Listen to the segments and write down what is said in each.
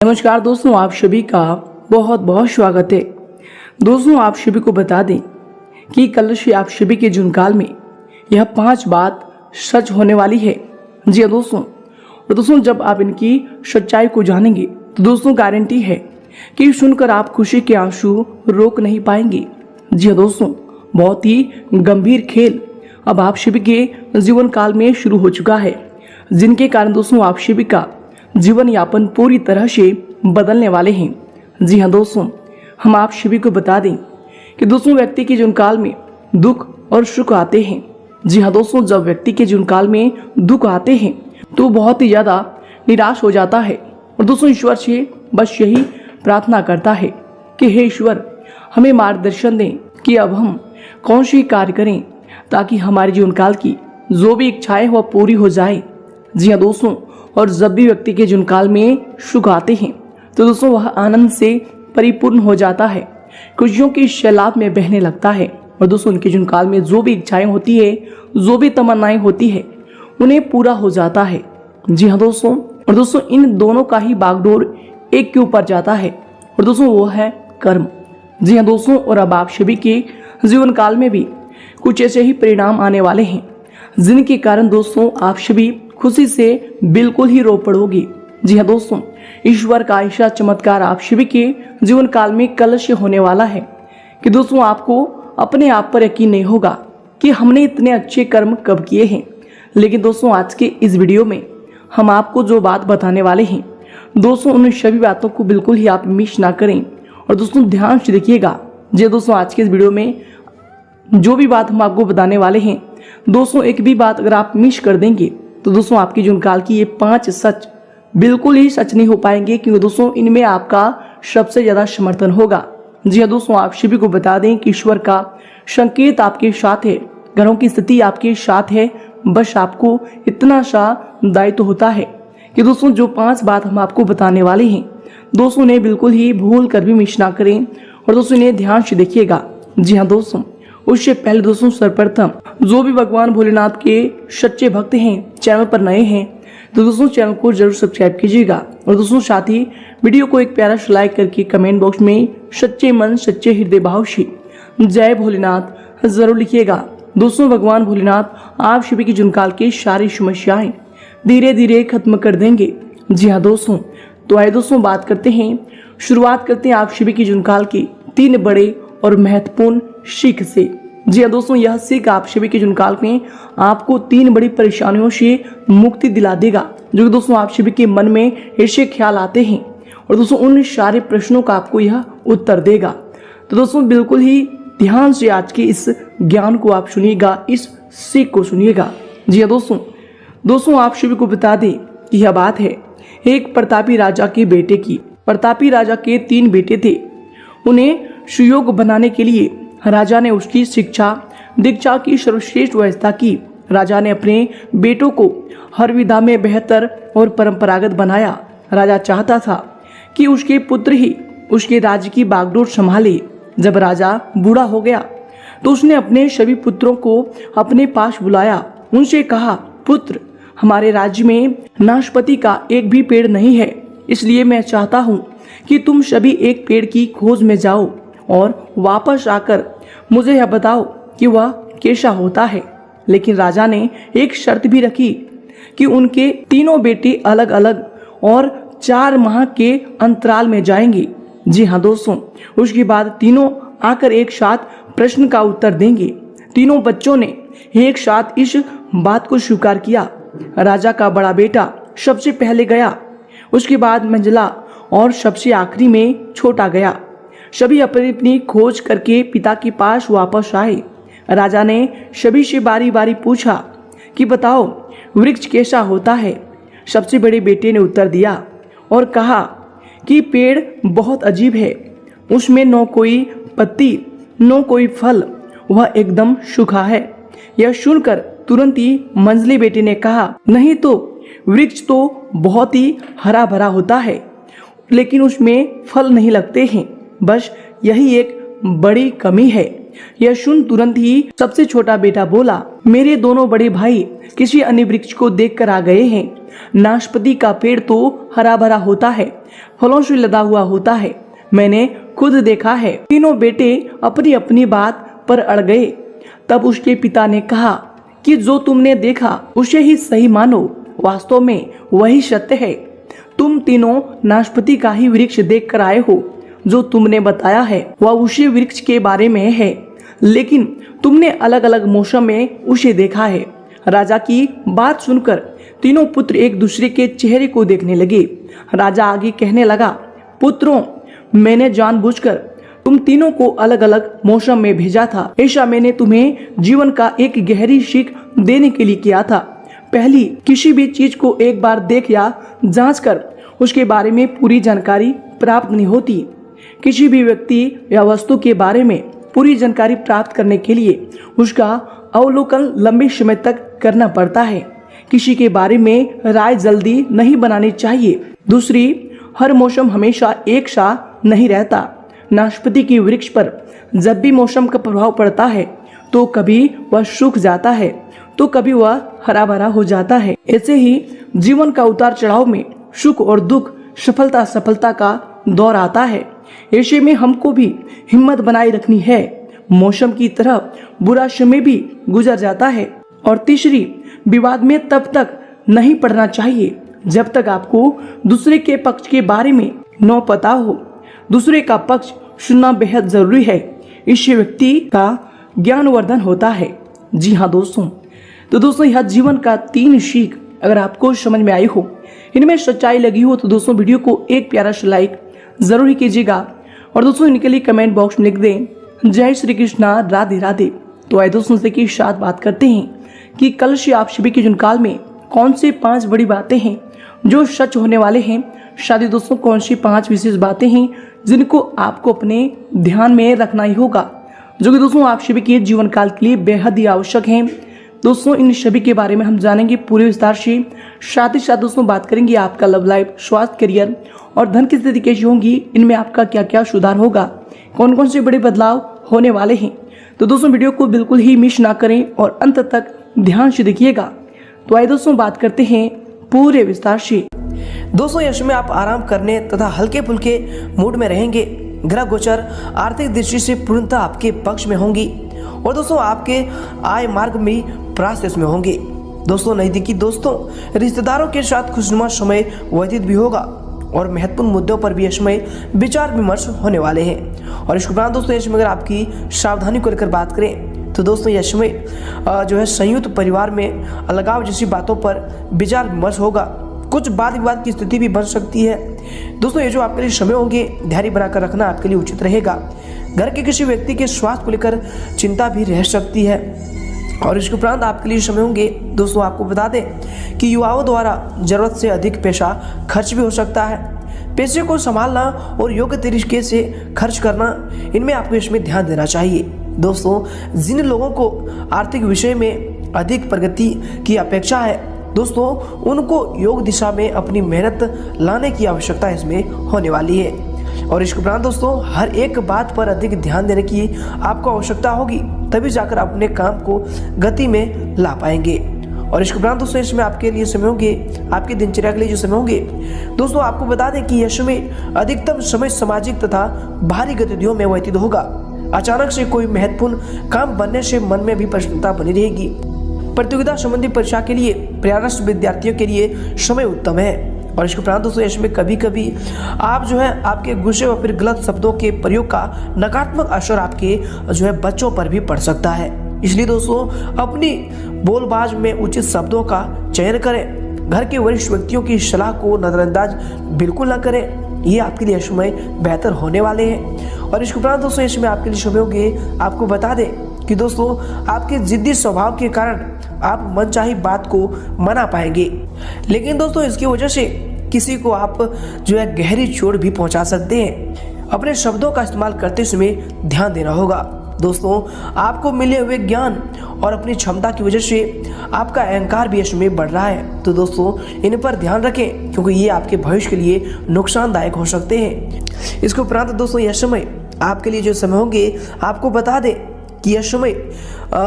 नमस्कार दोस्तों, आप सभी का बहुत बहुत स्वागत है। दोस्तों, आप सभी को बता दें कि कल से आप सभी के जुनकाल में यह 5 बात सच होने वाली है। जी हाँ दोस्तों, और दोस्तों जब आप इनकी सच्चाई को जानेंगे तो दोस्तों गारंटी है कि सुनकर आप खुशी के आंसू रोक नहीं पाएंगे। जी हाँ दोस्तों, बहुत ही गंभीर खेल अब आप सभी के जीवन काल में शुरू हो चुका है, जिनके कारण दोस्तों आप सभी का जीवन यापन पूरी तरह से बदलने वाले हैं। जी हाँ दोस्तों, हम आप सभी को बता दें कि दोस्तों व्यक्ति के जीवन काल में दुख और सुख आते हैं। जी हाँ दोस्तों, जब व्यक्ति के जीवन काल में दुख आते हैं तो बहुत ही ज्यादा निराश हो जाता है और दोस्तों ईश्वर से बस यही प्रार्थना करता है कि हे ईश्वर, हमें मार्गदर्शन दें कि अब हम कौन सी कार्य करें ताकि हमारे जीवन काल की जो भी इच्छाएं वह पूरी हो जाए। जी हाँ दोस्तों, और जब भी व्यक्ति के जीवन काल में सुख आते हैं तो दोस्तों वह आनंद से परिपूर्ण हो जाता है, खुशियों की सैलाब में बहने लगता है और दोस्तों उनके जीवन काल में जो भी इच्छाएं होती है, जो भी तमन्नाएं होती है, उन्हें पूरा हो जाता है। जी हाँ दोस्तों, और दोस्तों इन दोनों का ही बागडोर एक के ऊपर जाता है और दोस्तों वो है कर्म। जी हाँ दोस्तों, और अब आप सभी के जीवन काल में भी कुछ ऐसे ही परिणाम आने वाले हैं जिनके कारण दोस्तों आप सभी खुशी से बिल्कुल ही रो पड़ोगे। जी हाँ दोस्तों, ईश्वर का ऐसा चमत्कार आप सभी के जीवन काल में कल से होने वाला है कि दोस्तों आपको अपने आप पर यकीन नहीं होगा कि हमने इतने अच्छे कर्म कब किए हैं। लेकिन दोस्तों आज के इस वीडियो में हम आपको जो बात बताने वाले हैं दोस्तों, उन सभी बातों को बिल्कुल ही आप मिस ना करें और दोस्तों ध्यान से देखिएगा। जी दोस्तों, आज के इस वीडियो में जो भी बात हम आपको बताने वाले हैं दोस्तों, एक भी बात अगर आप मिस कर देंगे तो दोस्तों आपकी जीवन काल की ये 5 सच बिल्कुल ही सच नहीं हो पाएंगे, क्योंकि दोस्तों इनमें आपका सबसे ज्यादा समर्थन होगा। जी हाँ दोस्तों, आप सभी को बता दें कि ईश्वर का संकेत आपके साथ है, ग्रहों की स्थिति आपके साथ है। बस आपको इतना सा दायित्व होता है कि दोस्तों जो 5 बात हम आपको बताने वाले हैं दोस्तों ने बिल्कुल ही भूल कर भी मिस ना करें और दोस्तों इन्हें ध्यान से देखिएगा। जी हाँ दोस्तों, उससे पहले दोस्तों सर्वप्रथम जो भी भगवान भोलेनाथ के सच्चे भक्त हैं, चैनल पर नए हैं तो दोस्तों चैनल को जरूर सब्सक्राइब कीजिएगा और दोस्तों साथ ही वीडियो को एक प्यारा सा लाइक करके कमेंट बॉक्स में सच्चे मन सच्चे हृदय भाव से जय भोलेनाथ जरूर लिखिएगा। दोस्तों भगवान भोलेनाथ आप सभी की जीवनकाल की सारी समस्याएं धीरे धीरे खत्म कर देंगे। जी हाँ दोस्तों, तो आइए दोस्तों बात करते हैं, शुरुआत करते हैं आप सभी की जीवनकाल की 3 बड़े और महत्वपूर्ण सीख से। जी हाँ दोस्तों, यह सीख आप सभी के जीवनकाल में आपको 3 बड़ी परेशानियों से मुक्ति दिला देगा, जो कि दोस्तों आप सभी के मन में ऐसे ख्याल आते हैं और दोस्तों उन सारे प्रश्नों का आपको यह उत्तर देगा। तो दोस्तों बिल्कुल ही ध्यान से आज के इस ज्ञान को आप सुनिएगा, इस सीख को सुनिएगा। जी हाँ दोस्तों आप सभी को बता दें कि यह बात है एक प्रतापी राजा के बेटे की। प्रतापी राजा के 3 बेटे थे। उन्हें सुयोग बनाने के लिए राजा ने उसकी शिक्षा दीक्षा की सर्वश्रेष्ठ व्यवस्था की। राजा ने अपने बेटों को हर विधा में बेहतर और परंपरागत बनाया। राजा चाहता था कि उसके पुत्र ही उसके राज्य की बागडोर संभाले। जब राजा बूढ़ा हो गया तो उसने अपने सभी पुत्रों को अपने पास बुलाया। उनसे कहा, पुत्र, हमारे राज्य में नाशपाती का एक भी पेड़ नहीं है, इसलिए मैं चाहता हूँ कि तुम सभी एक पेड़ की खोज में जाओ और वापस आकर मुझे यह बताओ कि वह कैसा होता है। लेकिन राजा ने एक शर्त भी रखी कि उनके 3 बेटे अलग अलग और 4 माह के अंतराल में जाएंगे। जी हाँ दोस्तों, उसके बाद तीनों आकर एक साथ प्रश्न का उत्तर देंगे। तीनों बच्चों ने एक साथ इस बात को स्वीकार किया। राजा का बड़ा बेटा सबसे पहले गया, उसके बाद मंझला और सबसे आखिरी में छोटा गया। सभी अपनी अपनी खोज करके पिता के पास वापस आए। राजा ने सभी से बारी बारी पूछा कि बताओ वृक्ष कैसा होता है। सबसे बड़े बेटे ने उत्तर दिया और कहा कि पेड़ बहुत अजीब है, उसमें न कोई पत्ती न कोई फल, वह एकदम सूखा है। यह सुनकर तुरंत ही मंझले बेटे ने कहा, नहीं तो वृक्ष तो बहुत ही हरा भरा होता है, लेकिन उसमें फल नहीं लगते हैं, बस यही एक बड़ी कमी है। यह सुन तुरंत ही सबसे छोटा बेटा बोला, मेरे दोनों बड़े भाई किसी अन्य वृक्ष को देखकर आ गए हैं। नाशपाती का पेड़ तो हरा भरा होता है, फलों से लदा हुआ होता है, मैंने खुद देखा है। तीनों बेटे अपनी अपनी बात पर अड़ गए। तब उसके पिता ने कहा कि जो तुमने देखा उसे ही सही मानो, वास्तव में वही सत्य है। तुम तीनों नाशपाती का ही वृक्ष देख कर आए हो। जो तुमने बताया है वह उसी वृक्ष के बारे में है, लेकिन तुमने अलग अलग मौसम में उसे देखा है। राजा की बात सुनकर तीनों पुत्र एक दूसरे के चेहरे को देखने लगे। राजा आगे कहने लगा, पुत्रों, मैंने जानबूझकर तुम तीनों को अलग अलग मौसम में भेजा था। ऐसा मैंने तुम्हें जीवन का एक गहरी सीख देने के लिए किया था। पहली, किसी भी चीज को एक बार देख या जांच कर उसके बारे में पूरी जानकारी प्राप्त नहीं होती। किसी भी व्यक्ति या वस्तु के बारे में पूरी जानकारी प्राप्त करने के लिए उसका अवलोकन लंबे समय तक करना पड़ता है। किसी के बारे में राय जल्दी नहीं बनानी चाहिए। दूसरी, हर मौसम हमेशा एक सा नहीं रहता। नाशपाती के वृक्ष पर जब भी मौसम का प्रभाव पड़ता है तो कभी वह सूख जाता है तो कभी वह हरा भरा हो जाता है। ऐसे ही जीवन का उतार चढ़ाव में सुख और दुख, सफलता असफलता का दौर आता है। ऐसे में हमको भी हिम्मत बनाए रखनी है। मौसम की तरह बुरा समय भी गुजर जाता है। और तीसरी, विवाद में तब तक नहीं पड़ना चाहिए जब तक आपको दूसरे के पक्ष के बारे में न पता हो। दूसरे का पक्ष सुनना बेहद जरूरी है। इससे व्यक्ति का ज्ञानवर्धन होता है। जी हाँ दोस्तों, तो दोस्तों यह जीवन का 3 सीख अगर आपको समझ में आई हो, इनमें सच्चाई लगी हो, तो दोस्तों वीडियो को एक प्यारा सा लाइक जरूर ही कीजिएगा। और दोस्तों इनके लिए कमेंट बॉक्स में लिख दें, जय श्री कृष्णा, राधे राधे। तो आइए दोस्तों से की साथ बात करते हैं कि कल से आप सभी के जुनकाल में कौन से 5 बड़ी बातें हैं जो सच होने वाले हैं। शादी दोस्तों कौन सी 5 विशेष बातें हैं जिनको आपको अपने ध्यान में रखना ही होगा, जो कि दोस्तों आप सभी के जीवन काल के लिए बेहद ही आवश्यक हैं। दोस्तों इन सभी के बारे में हम जानेंगे पूरे विस्तार से। साथ ही साथ दोस्तों बात करेंगे आपका लव लाइफ, स्वास्थ्य, करियर और धन की स्थिति कैसी होगी, इनमें आपका क्या क्या सुधार होगा, कौन कौन से बड़े बदलाव होने वाले हैं। तो दोस्तों वीडियो को बिल्कुल ही मिस ना करें और अंत तक ध्यान से देखिएगा। तो आइए दोस्तों बात करते हैं पूरे विस्तार से। दोस्तों यश में आप आराम करने तथा हल्के फुल्के मूड में रहेंगे। ग्रह गोचर आर्थिक दृष्टि से पूर्णतः आपके पक्ष में होंगी और दोस्तों आपके आय मार्ग में प्रोसेस में होंगे। दोस्तों नजदीकी दोस्तों, रिश्तेदारों के साथ खुशनुमा समय व्यतीत भी होगा और महत्वपूर्ण मुद्दों पर भी यश में विचार विमर्श होने वाले हैं। और इसके उपरांत दोस्तों यश में अगर आपकी सावधानी को लेकर बात करें तो दोस्तों यश में जो है संयुक्त परिवार में अलगाव जैसी बातों पर विचार विमर्श होगा। कुछ वाद विवाद की स्थिति भी बन सकती है। दोस्तों ये जो आपके लिए समय होंगे, धैर्य बनाकर रखना आपके लिए उचित रहेगा। घर के किसी व्यक्ति के स्वास्थ्य को लेकर चिंता भी रह सकती है। और इसके उपरांत आपके लिए समय होंगे दोस्तों, आपको बता दें कि युवाओं द्वारा जरूरत से अधिक पैसा खर्च भी हो सकता है। पैसे को संभालना और योग्य तरीके से खर्च करना, इनमें आपको इसमें ध्यान देना चाहिए। दोस्तों जिन लोगों को आर्थिक विषय में अधिक प्रगति की अपेक्षा है, दोस्तों उनको योग दिशा में अपनी मेहनत लाने की आवश्यकता इसमें होने वाली है। और इसके उपरांत दोस्तों हर एक बात पर अधिक ध्यान देने की आपको आवश्यकता होगी, तभी जाकर आप अपने काम को गति में ला पाएंगे। और इसके उपरांत दोस्तों इसमें आपके लिए समय होंगे, आपकी दिनचर्या के लिए जो समय होंगे, दोस्तों आपको बता दें कि यश में अधिकतम समय सामाजिक तथा बाहरी गतिविधियों में व्यतीत होगा। अचानक से कोई महत्वपूर्ण काम बनने से मन में भी प्रसन्नता बनी रहेगी। प्रतियोगिता संबंधी परीक्षा के लिए प्रयासरत विद्यार्थियों के लिए समय उत्तम है। और इसके उपरांत दोस्तों इसमें कभी कभी आप जो है आपके गुस्से व फिर गलत शब्दों के प्रयोग का नकारात्मक असर आपके जो है बच्चों पर भी पड़ सकता है। इसलिए दोस्तों अपनी बोलबाज में उचित शब्दों का चयन करें। घर के वरिष्ठ व्यक्तियों की सलाह को नजरअंदाज बिल्कुल न करें, ये आपके लिए समय बेहतर होने वाले हैं। और इसके उपरांत दोस्तों इसमें आपके लिए समय होंगे, आपको बता दें कि दोस्तों आपके जिद्दी स्वभाव के कारण आप मनचाही बात को मना पाएंगे, लेकिन दोस्तों इसकी वजह से किसी को आप जो है गहरी चोट भी पहुंचा सकते हैं। अपने शब्दों का इस्तेमाल करते समय ध्यान देना होगा। दोस्तों आपको मिले हुए ज्ञान और अपनी क्षमता की वजह से आपका अहंकार भी इसमें बढ़ रहा है, तो दोस्तों इन पर ध्यान रखें क्योंकि ये आपके भविष्य के लिए नुकसानदायक हो सकते हैं। इसके उपरांत दोस्तों यह समय आपके लिए जो समय होंगे, आपको बता दें कि यह समय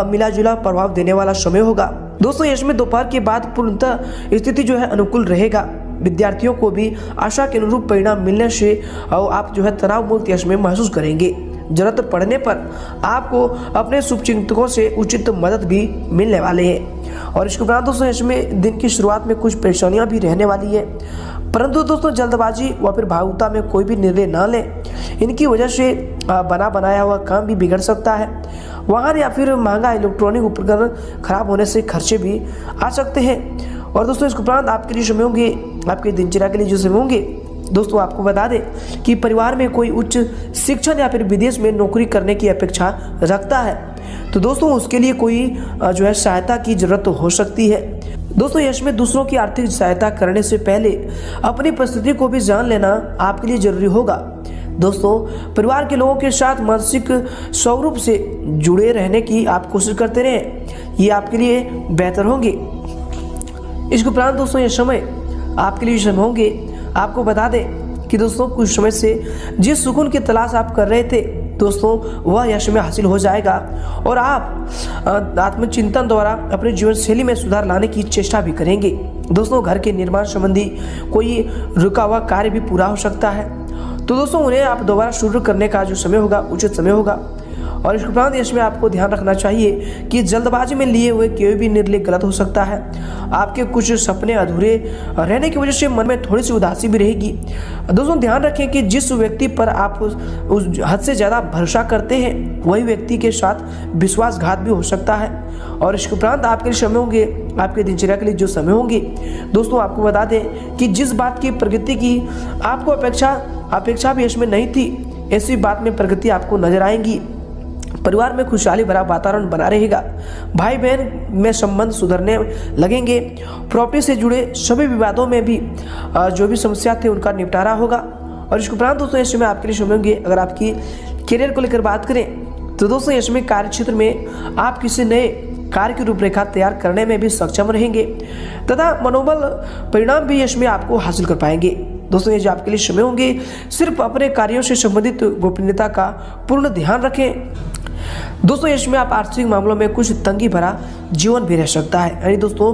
मिला जुला प्रभाव देने वाला समय होगा। दोस्तों यश में दोपहर के बाद पूर्णतः स्थिति जो है अनुकूल रहेगा। विद्यार्थियों को भी आशा के अनुरूप परिणाम मिलने से आप जो है तनाव मुक्त यश में महसूस करेंगे। जरूरत पड़ने पर आपको अपने शुभचिंतकों से उचित मदद भी मिलने वाले हैं। और इसके उपरांत दोस्तों यश में दिन की शुरुआत में कुछ परेशानियां भी रहने वाली है, परंतु दोस्तों जल्दबाजी व फिर भावुकता में कोई भी निर्णय न लें। इनकी वजह से बना बनाया हुआ काम भी बिगड़ सकता है। वाहन या फिर महंगा इलेक्ट्रॉनिक उपकरण खराब होने से खर्चे भी आ सकते हैं। और दोस्तों इसके उपरांत आपके लिए समय होंगे, आपके दिनचर्या के लिए जो समय होंगे, दोस्तों आपको बता दें कि परिवार में कोई उच्च शिक्षण या फिर विदेश में नौकरी करने की अपेक्षा रखता है, तो दोस्तों उसके लिए कोई जो है सहायता की जरूरत हो सकती है। दोस्तों यश में दूसरों की आर्थिक सहायता करने से पहले अपनी परिस्थिति को भी जान लेना आपके लिए जरूरी होगा। दोस्तों परिवार के लोगों के साथ मानसिक स्वरूप से जुड़े रहने की आप कोशिश करते रहें, ये आपके लिए बेहतर होंगे। इसके उपरांत दोस्तों ये समय आपके लिए समय होंगे। आपको बता दें कि दोस्तों कुछ समय से जिस सुकून की तलाश आप कर रहे थे दोस्तों वह यश में हासिल हो जाएगा और आप आत्मचिंतन द्वारा अपने जीवन शैली में सुधार लाने की चेष्टा भी करेंगे। दोस्तों घर के निर्माण संबंधी कोई रुका हुआ कार्य भी पूरा हो सकता है, तो दोस्तों उन्हें आप दोबारा शुरू करने का जो समय होगा उचित समय होगा। और इसके उपरांत इसमें आपको ध्यान रखना चाहिए कि जल्दबाजी में लिए हुए कोई भी निर्णय गलत हो सकता है। आपके कुछ सपने अधूरे रहने की वजह से मन में थोड़ी सी उदासी भी रहेगी। दोस्तों ध्यान रखें कि जिस व्यक्ति पर आप उस हद से ज़्यादा भरोसा करते हैं वही व्यक्ति के साथ विश्वासघात भी हो सकता है। और इसके उपरांत आपके लिए समय होंगे, आपके दिनचर्या के लिए जो समय होंगे, दोस्तों आपको बता दें कि जिस बात की प्रगति की आपको अपेक्षा भी इसमें नहीं थी, ऐसी बात में प्रगति आपको नजर आएंगी। परिवार में खुशहाली भरा वातावरण बना रहेगा। भाई बहन में संबंध सुधरने लगेंगे। प्रॉपर्टी से जुड़े सभी विवादों में भी जो भी समस्या थे उनका निपटारा होगा। और इसके उपरांत दोस्तों इसमें आपके लिए समय होंगे। अगर आपकी करियर को लेकर बात करें तो दोस्तों इसमें कार्य क्षेत्र में आप किसी नए कार्य की रूपरेखा तैयार करने में भी सक्षम रहेंगे तथा मनोबल परिणाम भी इसमें आपको हासिल कर पाएंगे। दोस्तों ये जो आपके लिए समय होंगे, सिर्फ अपने कार्यों से संबंधित गोपनीयता का पूर्ण ध्यान रखें। दोस्तों इसमें आप आर्थिक मामलों में कुछ तंगी भरा जीवन भी रह सकता है, यानी दोस्तों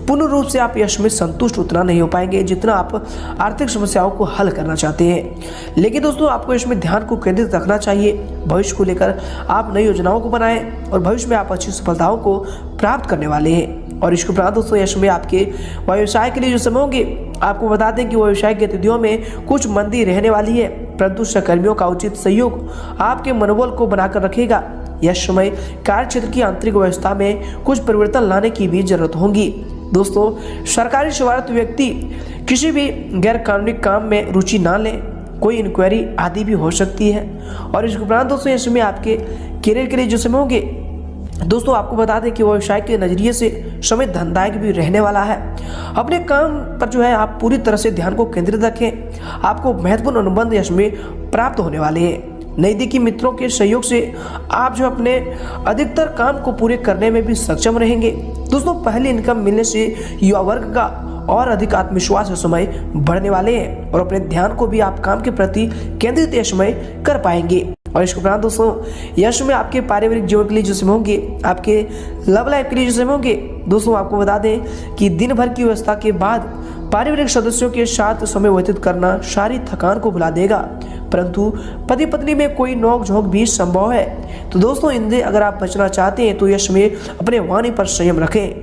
पूर्ण रूप से आप यश में संतुष्ट उतना नहीं हो पाएंगे जितना आप आर्थिक समस्याओं को हल करना चाहते हैं। लेकिन दोस्तों आपको इसमें ध्यान को केंद्रित रखना चाहिए। भविष्य को लेकर आप नई योजनाओं को बनाएं और भविष्य में आप अच्छी सफलताओं को प्राप्त करने वाले हैं। और इसके उपरांत दोस्तों यश में आपके व्यवसाय के लिए जो समय होंगे, आपको बता दें कि व्यवसाय गतिविधियों में कुछ मंदी रहने वाली है, परंतु सहकर्मियों का उचित सहयोग आपके मनोबल को बनाकर रखेगा। यह समय कार्य क्षेत्र की आंतरिक व्यवस्था में कुछ परिवर्तन लाने की भी जरूरत होगी। दोस्तों सरकारी सेवारत व्यक्ति किसी भी गैर कानूनी काम में रुचि ना लें, कोई इंक्वायरी आदि भी हो सकती है। और इसके उपरांत दोस्तों इस समय आपके करियर के लिए जो समय होंगे, दोस्तों आपको बता दें कि व्यवसाय के नजरिए से समय धनदायक भी रहने वाला है। अपने काम पर जो है आप पूरी तरह से ध्यान को केंद्रित रखें। आपको महत्वपूर्ण अनुबंध यश में प्राप्त होने वाले हैं। नजदीकी मित्रों के सहयोग से आप जो अपने अधिकतर काम को पूरे करने में भी सक्षम रहेंगे। दोस्तों पहली इनकम मिलने से युवा वर्ग का और अधिक आत्मविश्वास समय बढ़ने वाले हैं और अपने ध्यान को भी आप काम के प्रति केंद्रित यश में कर पाएंगे। और इसके उपरांत दोस्तों यश में आपके पारिवारिक जीवन के लिए जो समय होंगे, आपके लव लाइफ के लिए जो समय होंगे, दोस्तों आपको बता दें कि दिन भर की व्यवस्था के बाद पारिवारिक सदस्यों के साथ समय व्यतीत करना शारीरिक थकान को भुला देगा, परंतु पति पत्नी में कोई नोक झोंक भी संभव है। तो दोस्तों इनसे अगर आप बचना चाहते हैं तो यश में अपने वाणी पर संयम रखें।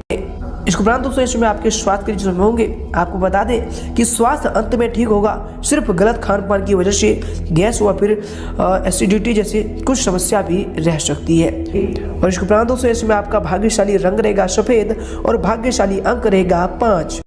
इसके उपरांत दोस्तों इसमें आपके स्वास्थ्य के लिए होंगे, आपको बता दें कि स्वास्थ्य अंत में ठीक होगा। सिर्फ गलत खान पान की वजह से गैस व फिर एसिडिटी जैसी कुछ समस्या भी रह सकती है। और इसके उपरांत दोस्तों इसमें आपका भाग्यशाली रंग रहेगा सफेद और भाग्यशाली अंक रहेगा 5।